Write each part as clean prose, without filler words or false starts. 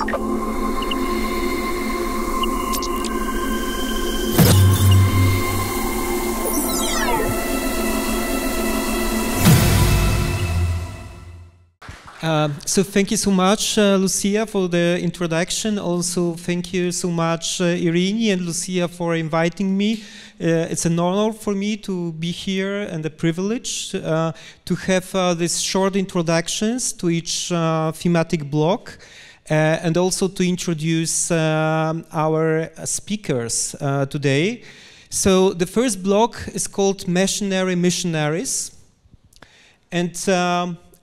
So thank you so much, Lucia, for the introduction. Also, thank you so much, Irini and Lucia, for inviting me. It's an honor for me to be here and a privilege to have these short introductions to each thematic block and also to introduce our speakers today. So the first block is called Missionaries. And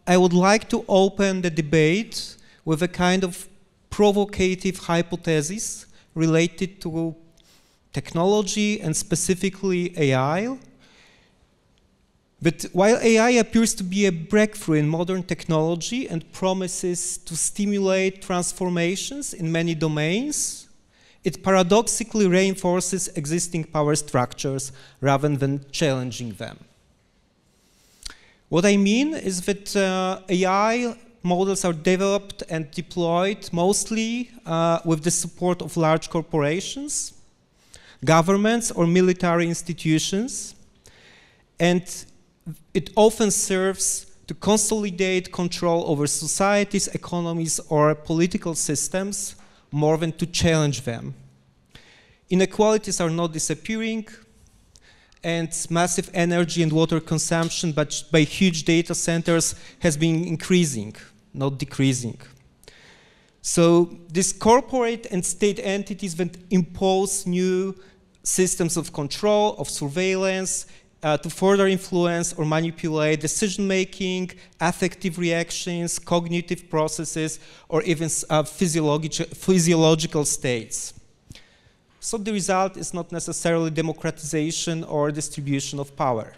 I would like to open the debate with a kind of provocative hypothesis related to technology and specifically AI. But while AI appears to be a breakthrough in modern technology and promises to stimulate transformations in many domains, it paradoxically reinforces existing power structures rather than challenging them. What I mean is that AI models are developed and deployed mostly with the support of large corporations, governments, or military institutions, and it often serves to consolidate control over societies, economies, or political systems more than to challenge them. Inequalities are not disappearing, and massive energy and water consumption by huge data centers has been increasing, not decreasing. So these corporate and state entities that impose new systems of control, of surveillance, to further influence or manipulate decision-making, affective reactions, cognitive processes, or even physiological states. So the result is not necessarily democratization or distribution of power.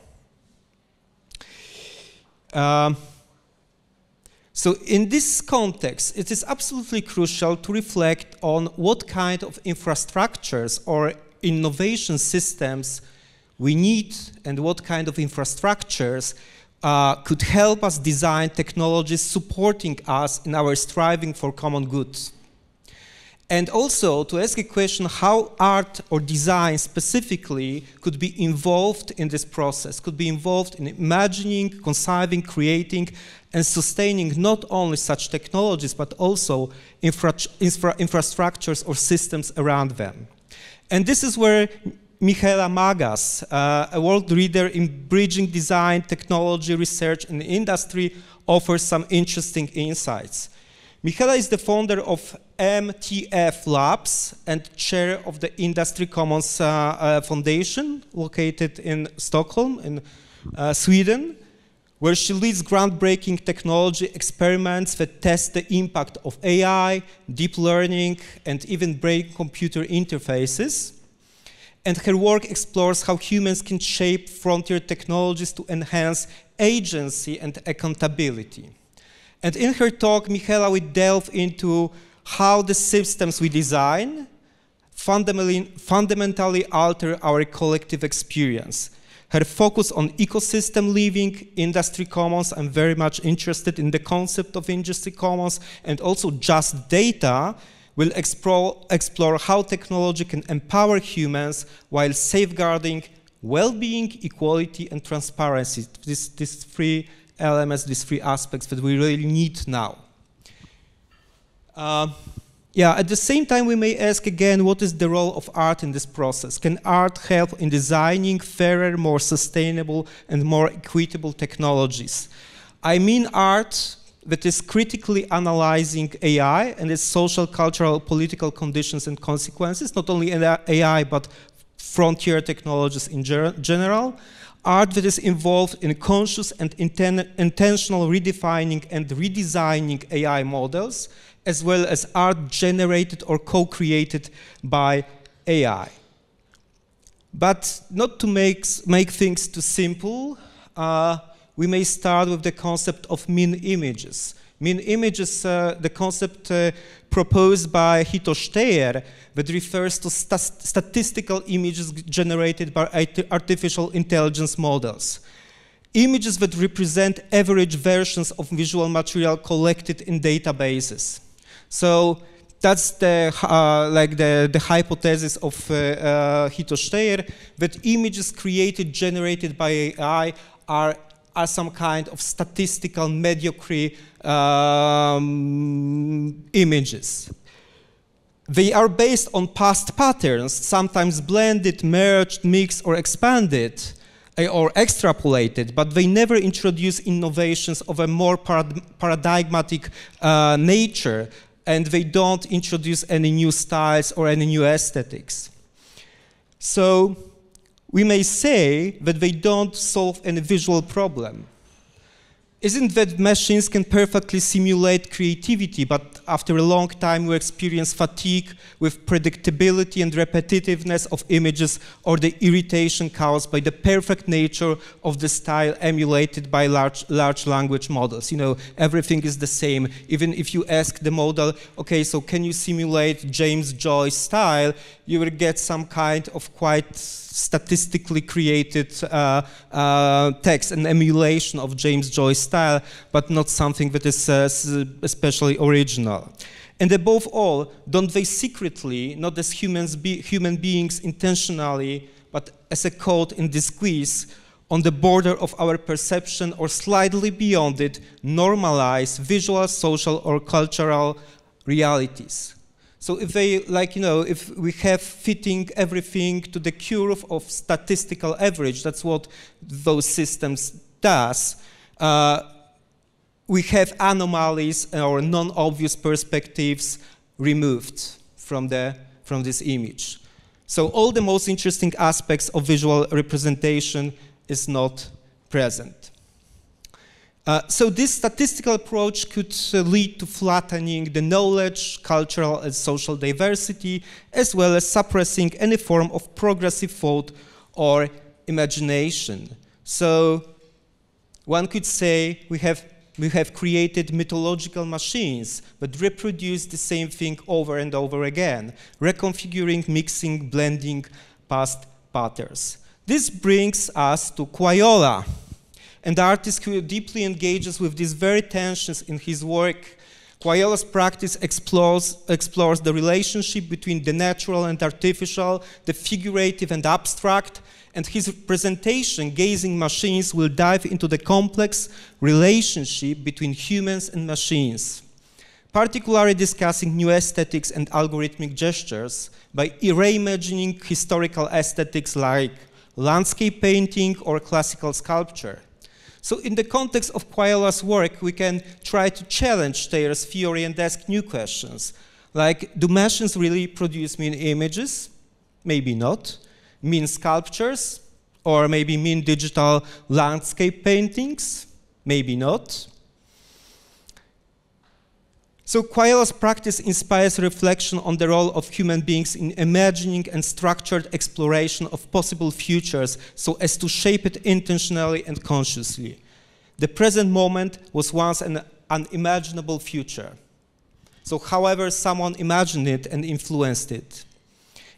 So in this context, it is absolutely crucial to reflect on what kind of infrastructures or innovation systems we need and what kind of infrastructures could help us design technologies supporting us in our striving for common good. And also to ask a question how art or design specifically could be involved in this process, could be involved in imagining, conceiving, creating, and sustaining not only such technologies, but also infrastructures or systems around them. And this is where Michaela Magas, a world leader in bridging design, technology, research, and industry, offers some interesting insights. Michaela is the founder of MTF Labs and chair of the Industry Commons Foundation, located in Stockholm, in Sweden, where she leads groundbreaking technology experiments that test the impact of AI, deep learning, and even brain-computer interfaces. And her work explores how humans can shape frontier technologies to enhance agency and accountability. And in her talk, Michaela will delve into how the systems we design fundamentally alter our collective experience. Her focus on ecosystem living, industry commons, I'm very much interested in the concept of industry commons, and also just data, will explore how technology can empower humans while safeguarding well-being, equality, and transparency. These three elements, these three aspects that we really need now. At the same time, we may ask again, what is the role of art in this process? Can art help in designing fairer, more sustainable, and more equitable technologies? I mean art that is critically analyzing AI and its social, cultural, political conditions and consequences, not only AI, but frontier technologies in general. Art that is involved in conscious and intentional redefining and redesigning AI models, as well as art generated or co-created by AI. But not to make things too simple, we may start with the concept of mean images. Mean images, the concept proposed by Hito Steyer, that refers to statistical images generated by artificial intelligence models. Images that represent average versions of visual material collected in databases. So that's the the hypothesis of Hito Steyer, that images generated by AI are some kind of statistical mediocre images. They are based on past patterns, sometimes blended, merged, mixed, or expanded, or extrapolated, but they never introduce innovations of a more paradigmatic nature, and they don't introduce any new styles or any new aesthetics. So we may say that they don't solve any visual problem. Isn't that machines can perfectly simulate creativity, but after a long time we experience fatigue with predictability and repetitiveness of images, or the irritation caused by the perfect nature of the style emulated by large language models? You know, everything is the same. Even if you ask the model, okay, so can you simulate James Joyce's style, you will get some kind of quite statistically created text, an emulation of James Joyce's style, but not something that is especially original. And above all, don't they secretly, not as human beings intentionally, but as a code in disguise, on the border of our perception or slightly beyond it, normalize visual, social, or cultural realities? So if they, if we have fitting everything to the curve of statistical average, that's what those systems does, we have anomalies or non-obvious perspectives removed from this image. So all the most interesting aspects of visual representation is not present. So this statistical approach could lead to flattening the knowledge, cultural and social diversity, as well as suppressing any form of progressive thought or imagination. So one could say we have created mythological machines that reproduce the same thing over and over again, reconfiguring, mixing, blending past patterns. This brings us to Quayola, and the artist who deeply engages with these very tensions in his work. Quayola's practice explores the relationship between the natural and artificial, the figurative and abstract, and his presentation, Gazing Machines, will dive into the complex relationship between humans and machines, particularly discussing new aesthetics and algorithmic gestures by reimagining historical aesthetics like landscape painting or classical sculpture. So in the context of Quayola's work, we can try to challenge Steyer's theory and ask new questions, like, do machines really produce mean images? Maybe not. Mean sculptures? Or maybe mean digital landscape paintings? Maybe not. So Quayola's practice inspires reflection on the role of human beings in imagining and structured exploration of possible futures so as to shape it intentionally and consciously. The present moment was once an unimaginable future. So however someone imagined it and influenced it.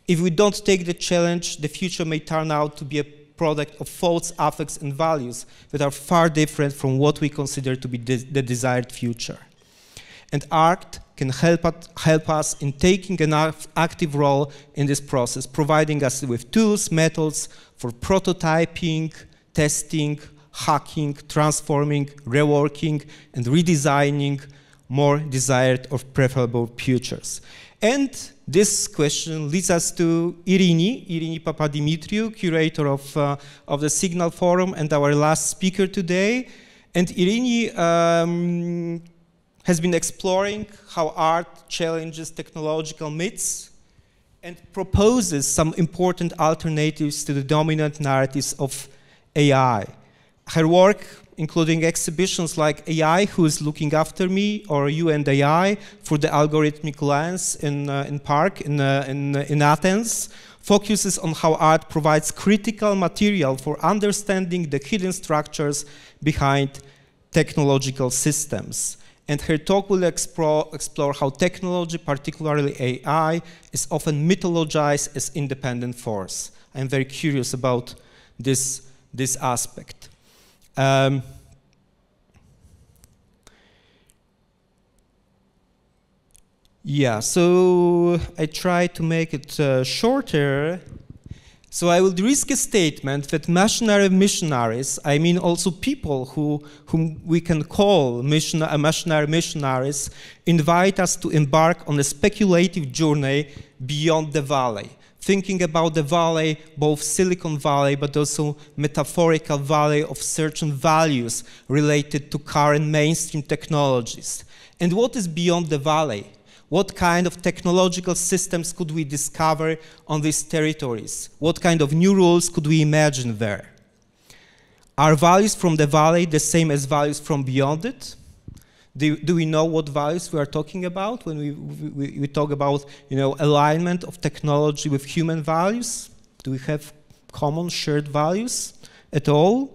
If we don't take the challenge, the future may turn out to be a product of thoughts, affects, and values that are far different from what we consider to be the desired future. And art can help us in taking an active role in this process, providing us with tools, methods for prototyping, testing, hacking, transforming, reworking, and redesigning more desired or preferable futures. And this question leads us to Irini Papadimitriou, curator of the Signal Forum and our last speaker today. And Irini has been exploring how art challenges technological myths and proposes some important alternatives to the dominant narratives of AI. Her work, including exhibitions like AI, Who is Looking After Me, or You and AI, for the algorithmic lens in Park in Athens, focuses on how art provides critical material for understanding the hidden structures behind technological systems. And her talk will explore how technology, particularly AI, is often mythologized as independent force. I'm very curious about this aspect. Yeah, so I try to make it shorter. So I will risk a statement that missionaries, I mean also people whom we can call missionaries, invite us to embark on a speculative journey beyond the valley. Thinking about the valley, both Silicon Valley, but also metaphorical valley of certain values related to current mainstream technologies. And what is beyond the valley? What kind of technological systems could we discover on these territories? What kind of new rules could we imagine there? Are values from the valley the same as values from beyond it? Do we know what values we are talking about when we talk about, alignment of technology with human values? Do we have common shared values at all?